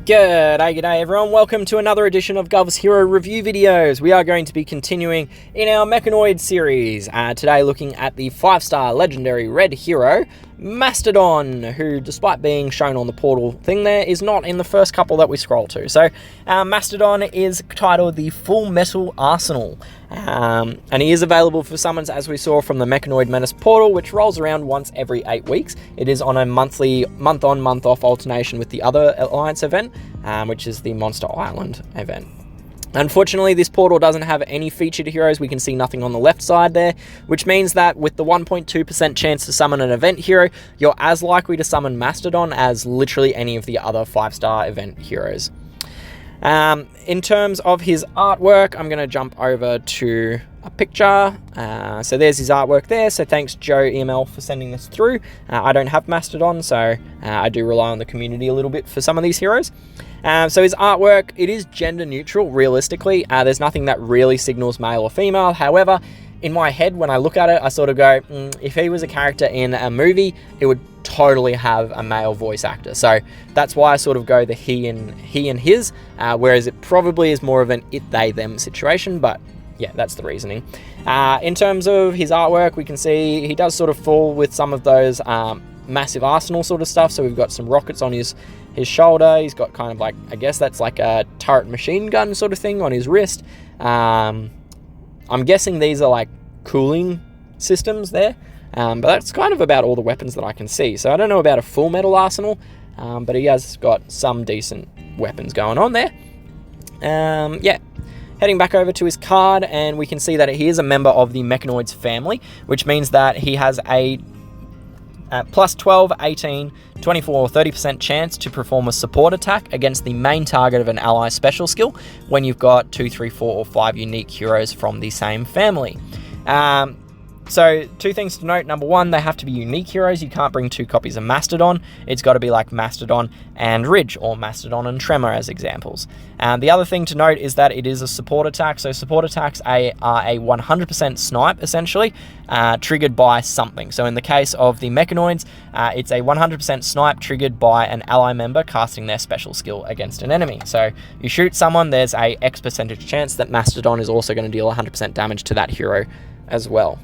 G'day everyone, welcome to another edition of Guvs Hero Review videos. We are going to be continuing in our Mechanoid series, today looking at the 5-star legendary red hero, Mastodon, who despite being shown on the portal thing there, is not in the first couple that we scroll to. So Mastodon is titled the Full Metal Arsenal, and he is available for summons as we saw from the Mechanoid Menace portal, which rolls around once every 8 weeks. It is on a monthly, month-on, month-off alternation with the other Alliance event, which is the Monster Island event. Unfortunately, this portal doesn't have any featured heroes. We can see nothing on the left side there, which means that with the 1.2% chance to summon an event hero, you're as likely to summon Mastodon as literally any of the other 5-star event heroes. In terms of his artwork, I'm going to jump over to a picture. So there's his artwork there. So thanks Joe EML for sending this through. I don't have Mastodon, so I do rely on the community a little bit for some of these heroes. So his artwork, it is gender neutral, realistically. There's nothing that really signals male or female. However, in my head, when I look at it, I sort of go, if he was a character in a movie, it would totally have a male voice actor. So that's why I sort of go the he and his, whereas it probably is more of an it, they, them situation, but yeah, that's the reasoning. In terms of his artwork, we can see he does sort of fall with some of those massive arsenal sort of stuff. So we've got some rockets on his shoulder. He's got kind of like, I guess that's like a turret machine gun sort of thing on his wrist. I'm guessing these are like cooling systems there. But that's kind of about all the weapons that I can see. So I don't know about a full metal arsenal, but he has got some decent weapons going on there. Yeah. Heading back over to his card, and we can see that he is a member of the Mechanoids family, which means that he has a plus 12, 18, 24, or 30% chance to perform a support attack against the main target of an ally special skill when you've got 2, 3, 4, or 5 unique heroes from the same family. So, 2 things to note. Number 1, they have to be unique heroes. You can't bring 2 copies of Mastodon. It's got to be like Mastodon and Ridge, or Mastodon and Tremor as examples. The other thing to note is that it is a support attack. So, support attacks are a 100% snipe, essentially, triggered by something. So, in the case of the Mechanoids, it's a 100% snipe triggered by an ally member casting their special skill against an enemy. So, you shoot someone, there's a X percentage chance that Mastodon is also going to deal 100% damage to that hero as well.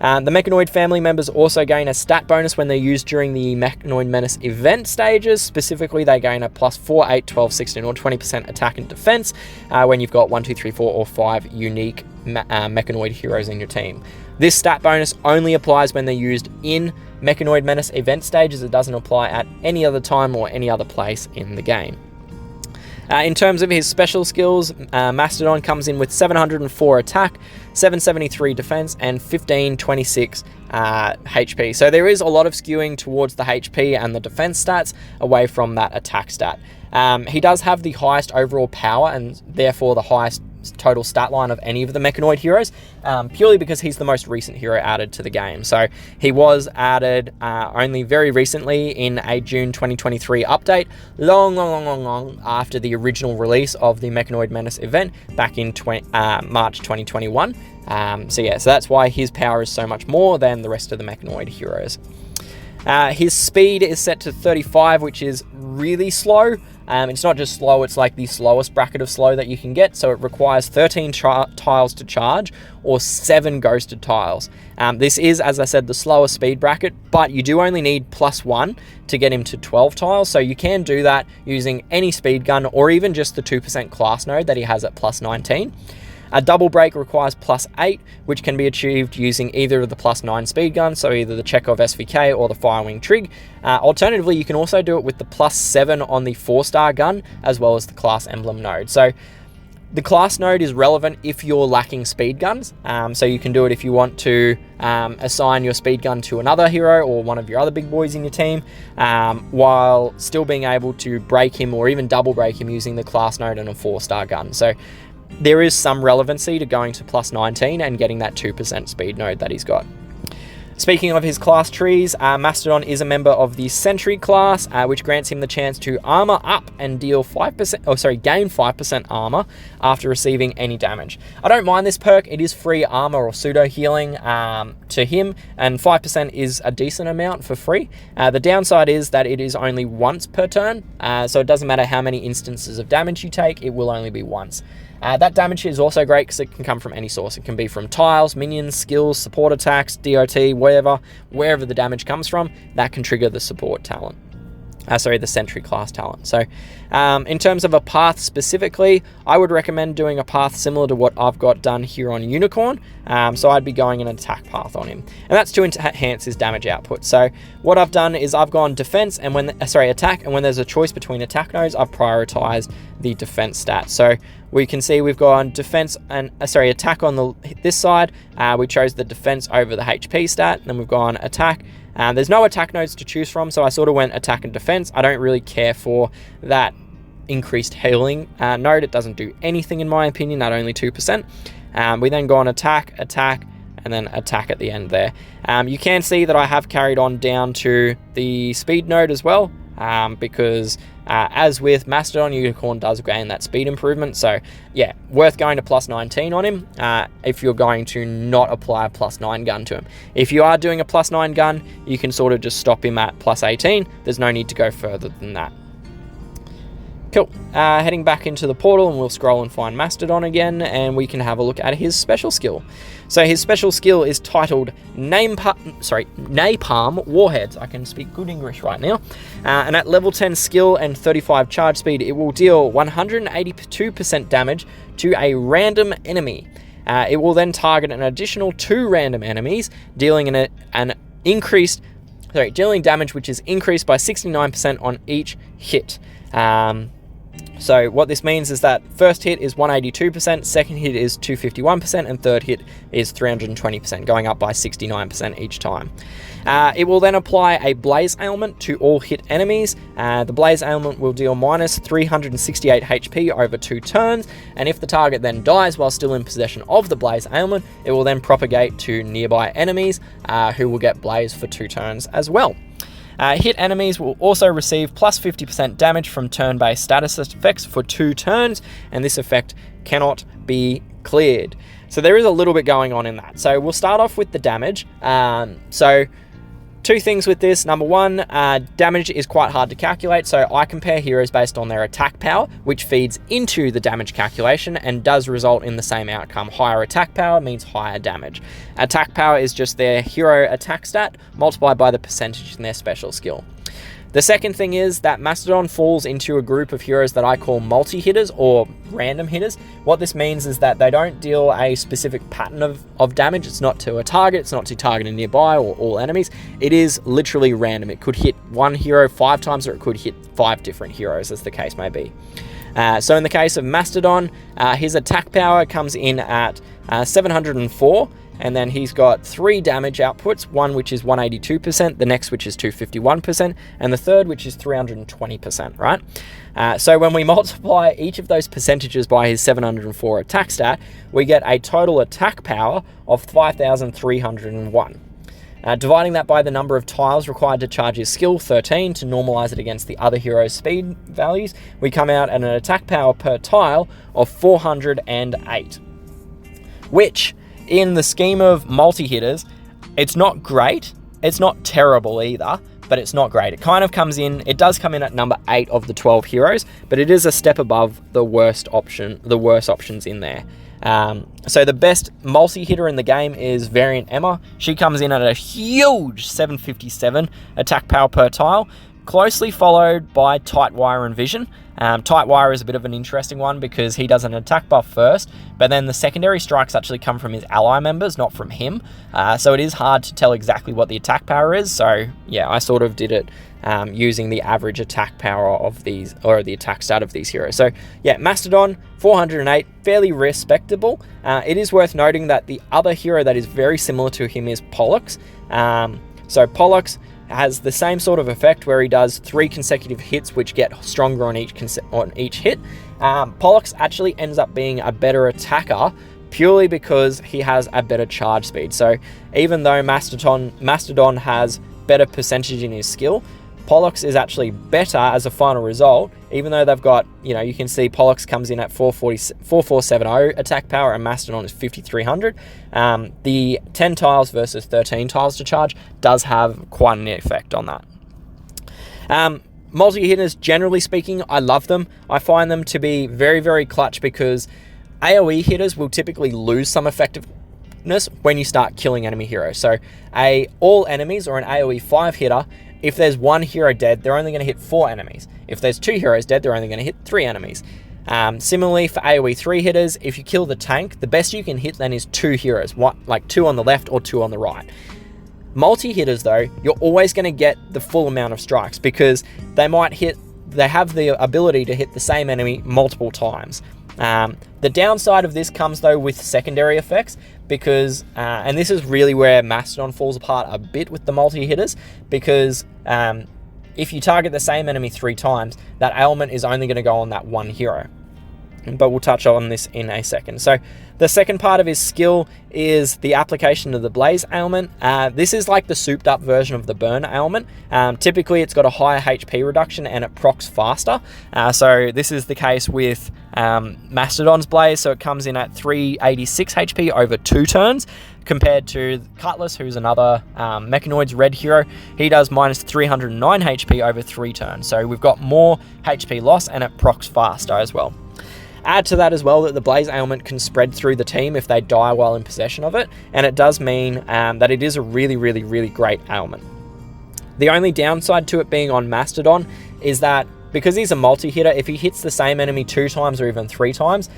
The Mechanoid family members also gain a stat bonus when they're used during the Mechanoid Menace event stages. Specifically, they gain a plus 4, 8, 12, 16, or 20% attack and defense when you've got 1, 2, 3, 4, or 5 unique Mechanoid heroes in your team. This stat bonus only applies when they're used in Mechanoid Menace event stages. It doesn't apply at any other time or any other place in the game. In terms of his special skills, Mastodon comes in with 704 attack, 773 defense, and 1526 HP. So there is a lot of skewing towards the HP and the defense stats away from that attack stat. He does have the highest overall power and therefore the highest total stat line of any of the Mechanoid heroes, purely because he's the most recent hero added to the game. So he was added only very recently in a June 2023 update, long after the original release of the Mechanoid Menace event back in March 2021. So that's why his power is so much more than the rest of the Mechanoid heroes. His speed is set to 35, which is really slow. It's not just slow, it's like the slowest bracket of slow that you can get, so it requires 13 tiles to charge, or 7 ghosted tiles. This is, as I said, the slower speed bracket, but you do only need plus 1 to get him to 12 tiles, so you can do that using any speed gun, or even just the 2% class node that he has at plus 19. A double break requires plus 8, which can be achieved using either of the plus 9 speed guns, so either the Chekhov SVK or the Firewing Trig. Alternatively, you can also do it with the plus 7 on the 4-star gun, as well as the class emblem node. So the class node is relevant if you're lacking speed guns, so you can do it if you want to assign your speed gun to another hero or one of your other big boys in your team, while still being able to break him or even double break him using the class node and a 4-star gun. So there is some relevancy to going to plus 19 and getting that 2% speed node that he's got. Speaking of his class trees, Mastodon is a member of the Sentry class, which grants him the chance to armor up and deal gain 5% armor after receiving any damage. I don't mind this perk. It is free armor or pseudo healing to him, and 5% is a decent amount for free. The downside is that it is only once per turn, so it doesn't matter how many instances of damage you take, it will only be once. That damage is also great because it can come from any source. It can be from tiles, minions, skills, support attacks, DOT, wherever the damage comes from, that can trigger the support talent. The Sentry class talent. So in terms of a path specifically, I would recommend doing a path similar to what I've got done here on Unicorn. So I'd be going an attack path on him, and that's to enhance his damage output. So what I've done is I've gone defense and attack, and when there's a choice between attack nodes, I've prioritized the defense stat. So we can see we've gone defense and attack on this side. We chose the defense over the HP stat, and then we've gone attack. There's no attack nodes to choose from, so I sort of went attack and defense. I don't really care for that increased healing node. It doesn't do anything in my opinion, at only 2%. We then go on attack, and then attack at the end there. You can see that I have carried on down to the speed node as well, because as with Mastodon, Unicorn does gain that speed improvement. So yeah, worth going to plus 19 on him if you're going to not apply a plus 9 gun to him. If you are doing a plus 9 gun, you can sort of just stop him at plus 18. There's no need to go further than that. Cool. Heading back into the portal, and we'll scroll and find Mastodon again, and we can have a look at his special skill. So his special skill is titled Napalm Warheads. I can speak good English right now. And at level 10 skill and 35 charge speed, it will deal 182% damage to a random enemy. It will then target an additional 2 random enemies, dealing dealing damage which is increased by 69% on each hit. So what this means is that first hit is 182%, second hit is 251%, and third hit is 320%, going up by 69% each time. It will then apply a Blaze Ailment to all hit enemies. The Blaze Ailment will deal minus 368 HP over 2 turns, and if the target then dies while still in possession of the Blaze Ailment, it will then propagate to nearby enemies who will get Blaze for 2 turns as well. Hit enemies will also receive plus 50% damage from turn-based status effects for 2 turns, and this effect cannot be cleared. So there is a little bit going on in that. So we'll start off with the damage. So 2 things with this. Number 1, damage is quite hard to calculate, so I compare heroes based on their attack power, which feeds into the damage calculation and does result in the same outcome. Higher attack power means higher damage. Attack power is just their hero attack stat multiplied by the percentage in their special skill. The second thing is that Mastodon falls into a group of heroes that I call multi-hitters or random hitters. What this means is that they don't deal a specific pattern of damage. It's not to a target, it's not to targeting nearby or all enemies. It is literally random. It could hit one hero 5 times, or it could hit 5 different heroes, as the case may be. So in the case of Mastodon, his attack power comes in at 704, and then he's got 3 damage outputs, one which is 182%, the next which is 251%, and the third which is 320%, right? So when we multiply each of those percentages by his 704 attack stat, we get a total attack power of 5,301. Dividing that by the number of tiles required to charge his skill, 13, to normalize it against the other hero's speed values, we come out at an attack power per tile of 408. Which, in the scheme of multi-hitters, it's not great. It's not terrible either, but it's not great. It kind of comes in, it does come in at number 8 of the 12 heroes, but it is a step above the worst options in there. So the best multi-hitter in the game is Variant Emma. She comes in at a huge 757 attack power per tile, closely followed by Tightwire and Vision. Tightwire is a bit of an interesting one because he does an attack buff first, but then the secondary strikes actually come from his ally members, not from him. So it is hard to tell exactly what the attack power is. So yeah, I sort of did it using the average attack power of these, or the attack stat of these heroes. So yeah, Mastodon, 408, fairly respectable. It is worth noting that the other hero that is very similar to him is Pollux. So Pollux has the same sort of effect where he does 3 consecutive hits which get stronger on each hit. Pollux actually ends up being a better attacker purely because he has a better charge speed. So even though Mastodon has better percentage in his skill, Pollux is actually better as a final result, even though they've got, you can see Pollux comes in at 4470 attack power and Mastodon is 5300. The 10 tiles versus 13 tiles to charge does have quite an effect on that. Multi-hitters, generally speaking, I love them. I find them to be very, very clutch because AoE hitters will typically lose some effectiveness when you start killing enemy heroes. So all enemies or an AoE 5 hitter, if there's one hero dead, they're only going to hit 4 enemies. If there's 2 heroes dead, they're only going to hit 3 enemies. Similarly, for AoE 3 hitters, if you kill the tank, the best you can hit then is 2 heroes, like 2 on the left or 2 on the right. Multi-hitters, though, you're always going to get the full amount of strikes because they have the ability to hit the same enemy multiple times. The downside of this comes, though, with secondary effects because, and this is really where Mastodon falls apart a bit with the multi-hitters, because if you target the same enemy 3 times, that ailment is only going to go on that one hero. But we'll touch on this in a second. So the second part of his skill is the application of the Blaze ailment. This is like the souped up version of the Burn ailment. Typically it's got a higher HP reduction and it procs faster. So this is the case with Mastodon's Blaze. So it comes in at 386 HP over 2 turns, compared to Cutlass, who's another Mechanoid's red hero. He does minus 309 HP over 3 turns. So we've got more HP loss and it procs faster as well. Add to that as well that the Blaze ailment can spread through the team if they die while in possession of it, and it does mean that it is a really, really, really great ailment. The only downside to it being on Mastodon is that because he's a multi-hitter, if he hits the same enemy 2 times or even 3 times,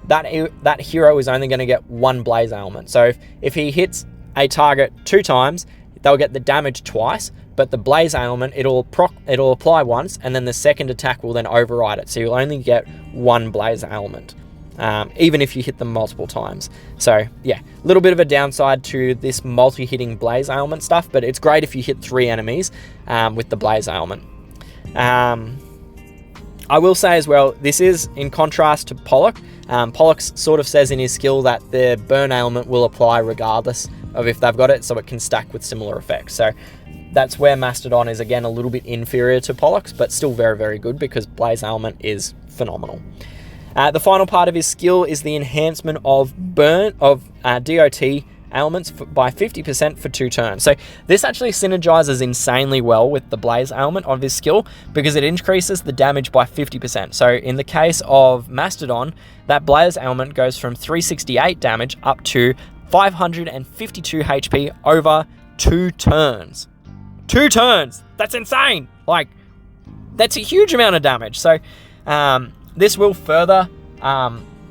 that hero is only going to get 1 Blaze ailment. So if he hits a target 2 times, they'll get the damage twice, but the Blaze ailment, it'll apply once, and then the second attack will then override it. So you'll only get 1 Blaze ailment, even if you hit them multiple times. So yeah, a little bit of a downside to this multi-hitting Blaze ailment stuff, but it's great if you hit 3 enemies with the Blaze ailment. I will say as well, this is in contrast to Pollux. Pollux sort of says in his skill that the Burn ailment will apply regardless of if they've got it, so it can stack with similar effects. So that's where Mastodon is, again, a little bit inferior to Pollux, but still very, very good because Blaze ailment is phenomenal. The final part of his skill is the enhancement of DOT ailments by 50% for 2 turns. So this actually synergizes insanely well with the Blaze ailment of his skill because it increases the damage by 50%. So in the case of Mastodon, that Blaze ailment goes from 368 damage up to 552 HP over 2 turns. 2 turns! That's insane! Like, that's a huge amount of damage. So this will further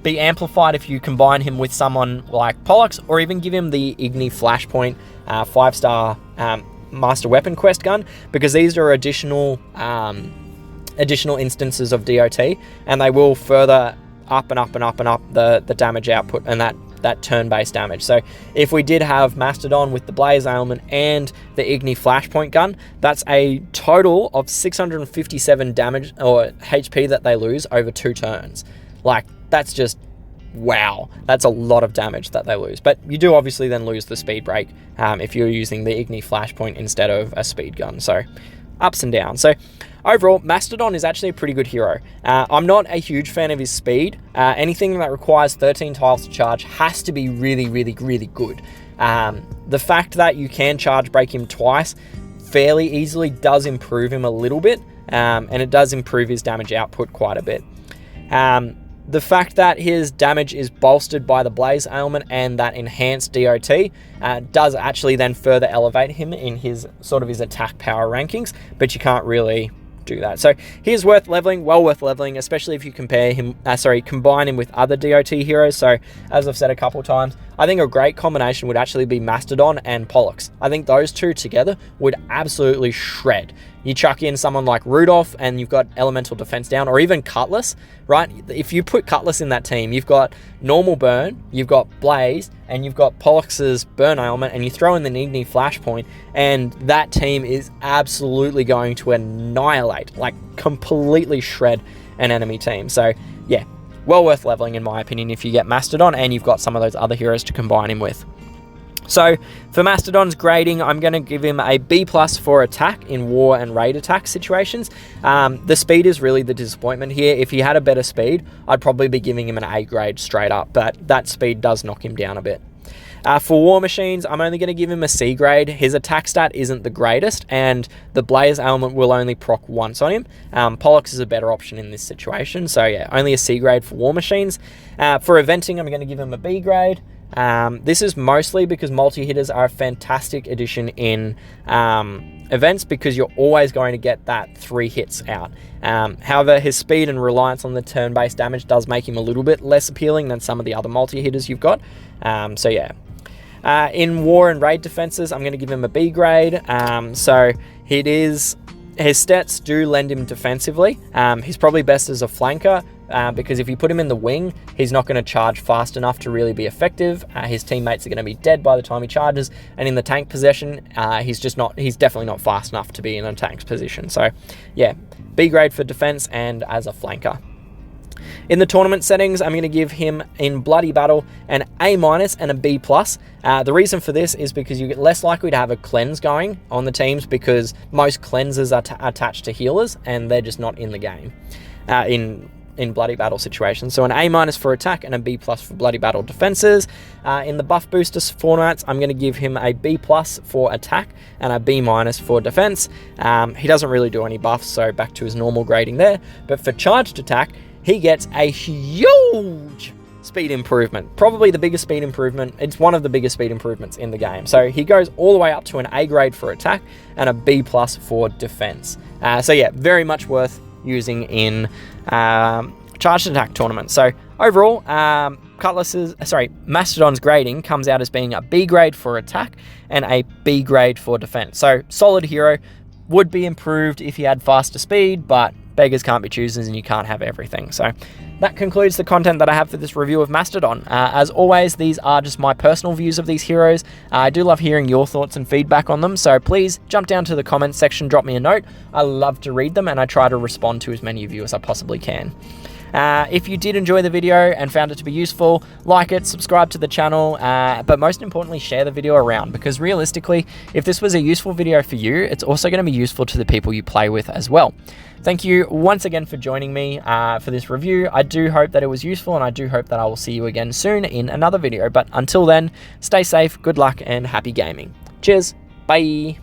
be amplified if you combine him with someone like Pollux, or even give him the Igni Flashpoint 5-star Master Weapon Quest gun, because these are additional instances of DOT, and they will further up and up and up and up the damage output and that turn-based damage. So if we did have Mastodon with the Blaze ailment and the Igni Flashpoint gun, that's a total of 657 damage or HP that they lose over 2 turns. Like, that's just wow. That's a lot of damage that they lose. But you do obviously then lose the speed break if you're using the Igni Flashpoint instead of a speed gun. So ups and downs. So overall, Mastodon is actually a pretty good hero. I'm not a huge fan of his speed. Anything that requires 13 tiles to charge has to be really, really, really good. The fact that you can charge break him twice fairly easily does improve him a little bit, and it does improve his damage output quite a bit. The fact that his damage is bolstered by the Blaze ailment and that enhanced DOT does actually then further elevate him in his attack power rankings, but you can't really do that. So he's worth leveling, well worth leveling, especially if you combine him with other DOT heroes. So as I've said a couple of times, I think a great combination would actually be Mastodon and Pollux. I think those two together would absolutely shred. You chuck in someone like Rudolph and you've got elemental defense down, or even Cutlass, right? If you put Cutlass in that team, you've got normal burn, you've got Blaze, and you've got Pollux's burn ailment, and you throw in the Igni Flashpoint, and that team is absolutely going to annihilate, like completely shred an enemy team. So yeah, well worth leveling in my opinion if you get Mastodon and you've got some of those other heroes to combine him with. So for Mastodon's grading, I'm going to give him a B+ for attack in war and raid attack situations. The speed is really the disappointment here. If he had a better speed, I'd probably be giving him an A grade straight up, but that speed does knock him down a bit. For War Machines, I'm only going to give him a C grade. His attack stat isn't the greatest, and the Blaze element will only proc once on him. Pollux is a better option in this situation, so yeah, only a C grade for War Machines. For Eventing, I'm going to give him a B grade. This is mostly because multi-hitters are a fantastic addition in events because you're always going to get that 3 hits out. However, his speed and reliance on the turn-based damage does make him a little bit less appealing than some of the other multi-hitters you've got. So yeah. In war and raid defenses, I'm going to give him a B grade. So his stats do lend him defensively. He's probably best as a flanker because if you put him in the wing, he's not going to charge fast enough to really be effective. His teammates are going to be dead by the time he charges, and in the tank position, he's definitely not fast enough to be in a tank's position. So yeah, B grade for defense and as a flanker. In the tournament settings, I'm going to give him in Bloody Battle an A- and a B+. The reason for this is because you get less likely to have a cleanse going on the teams because most cleansers are attached to healers and they're just not in the game in Bloody Battle situations. So an A- for attack and a B+ for Bloody Battle defenses. In the buff booster formats, I'm going to give him a B+ for attack and a B- for defense. He doesn't really do any buffs, so back to his normal grading there. But for charged attack, he gets a huge speed improvement. Probably the biggest speed improvement. It's one of the biggest speed improvements in the game. So he goes all the way up to an A grade for attack and a B+ for defense. So yeah, very much worth using in charged attack tournaments. So overall, Mastodon's grading comes out as being a B grade for attack and a B grade for defense. So solid hero, would be improved if he had faster speed, but beggars can't be choosers and you can't have everything. So that concludes the content that I have for this review of Mastodon. As always, these are just my personal views of these heroes. I do love hearing your thoughts and feedback on them, so please jump down to the comments section, drop me a note. I love to read them and I try to respond to as many of you as I possibly can. If you did enjoy the video and found it to be useful, like it, subscribe to the channel, but most importantly, share the video around, because realistically, if this was a useful video for you, it's also going to be useful to the people you play with as well. Thank you once again for joining me for this review. I do hope that it was useful, and I do hope that I will see you again soon in another video. But until then, stay safe, good luck, and happy gaming. Cheers, bye!